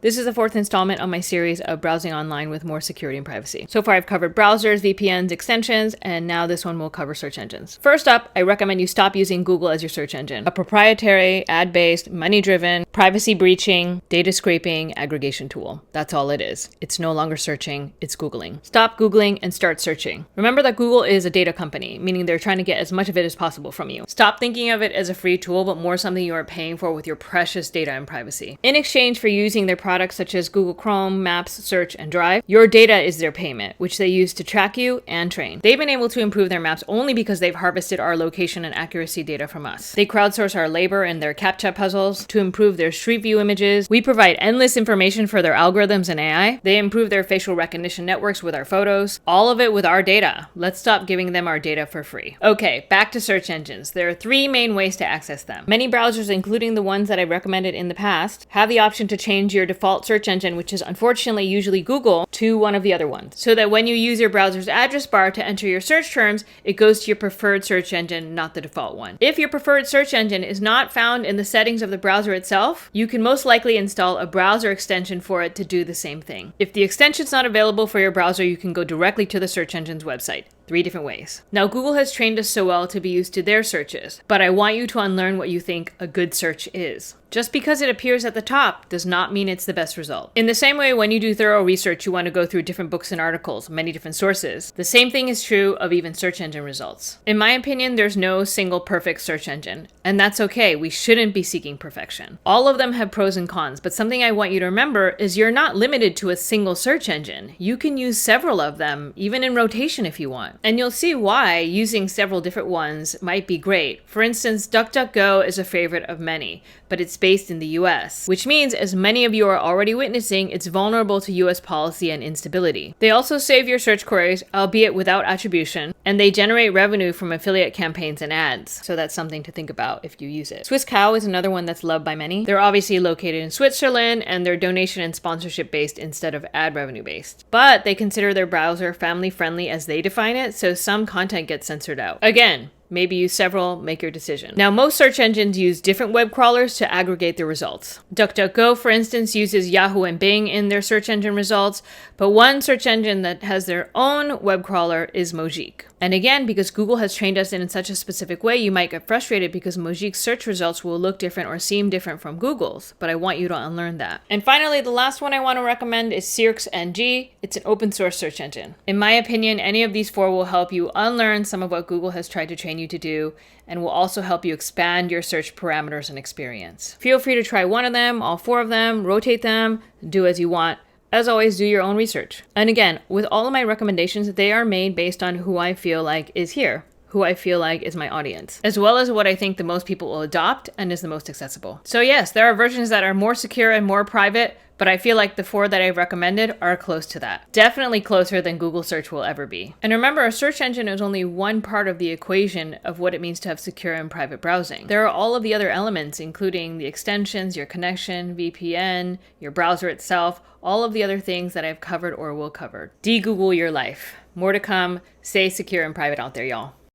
This is the fourth installment of my series of browsing online with more security and privacy. So far I've covered browsers, VPNs, extensions, and now this one will cover search engines. First up, I recommend you stop using Google as your search engine. A proprietary, ad-based, money-driven, privacy-breaching, data scraping aggregation tool. That's all it is. It's no longer searching, it's Googling. Stop Googling and start searching. Remember that Google is a data company, meaning they're trying to get as much of it as possible from you. Stop thinking of it as a free tool, but more something you are paying for with your precious data and privacy. In exchange for using their products such as Google Chrome, Maps, Search, and Drive, your data is their payment, which they use to track you and train. They've been able to improve their maps only because they've harvested our location and accuracy data from us. They crowdsource our labor and their CAPTCHA puzzles to improve their Street View images. We provide endless information for their algorithms and AI. They improve their facial recognition networks with our photos. All of it with our data. Let's stop giving them our data for free. Okay, back to search engines. There are three main ways to access them. Many browsers, including the ones that I recommended in the past, have the option to change your default search engine, which is unfortunately usually Google, to one of the other ones, so that when you use your browser's address bar to enter your search terms, it goes to your preferred search engine, not the default one. If your preferred search engine is not found in the settings of the browser itself, you can most likely install a browser extension for it to do the same thing. If the extension's not available for your browser, you can go directly to the search engine's website. 3 different ways. Now, Google has trained us so well to be used to their searches, but I want you to unlearn what you think a good search is. Just because it appears at the top does not mean it's the best result. In the same way, when you do thorough research, you want to go through different books and articles, many different sources. The same thing is true of even search engine results. In my opinion, there's no single perfect search engine, and that's okay. We shouldn't be seeking perfection. All of them have pros and cons, but something I want you to remember is you're not limited to a single search engine. You can use several of them, even in rotation if you want. And you'll see why using several different ones might be great. For instance, DuckDuckGo is a favorite of many, but it's based in the US, which means, as many of you are already witnessing, it's vulnerable to US policy and instability. They also save your search queries, albeit without attribution, and they generate revenue from affiliate campaigns and ads. So that's something to think about if you use it. SwissCow is another one that's loved by many. They're obviously located in Switzerland, and they're donation and sponsorship based instead of ad revenue based. But they consider their browser family friendly as they define it, so some content gets censored out. Again, maybe use several, make your decision. Now, most search engines use different web crawlers to aggregate their results. DuckDuckGo, for instance, uses Yahoo and Bing in their search engine results, but one search engine that has their own web crawler is Mojik. And again, because Google has trained us in such a specific way, you might get frustrated because Mojik's search results will look different or seem different from Google's, but I want you to unlearn that. And finally, the last one I want to recommend is CirxNG. It's an open source search engine. In my opinion, any of these 4 will help you unlearn some of what Google has tried to train you to do, and will also help you expand your search parameters and experience. Feel free to try one of them, all 4 of them, rotate them, do as you want. As always, do your own research. And again, with all of my recommendations, they are made based on who I feel like is here, who I feel like is my audience, as well as what I think the most people will adopt and is the most accessible. So yes, there are versions that are more secure and more private, but I feel like the 4 that I've recommended are close to that. Definitely closer than Google search will ever be. And remember, a search engine is only one part of the equation of what it means to have secure and private browsing. There are all of the other elements, including the extensions, your connection, VPN, your browser itself, all of the other things that I've covered or will cover. De-Google your life. More to come. Stay secure and private out there, y'all.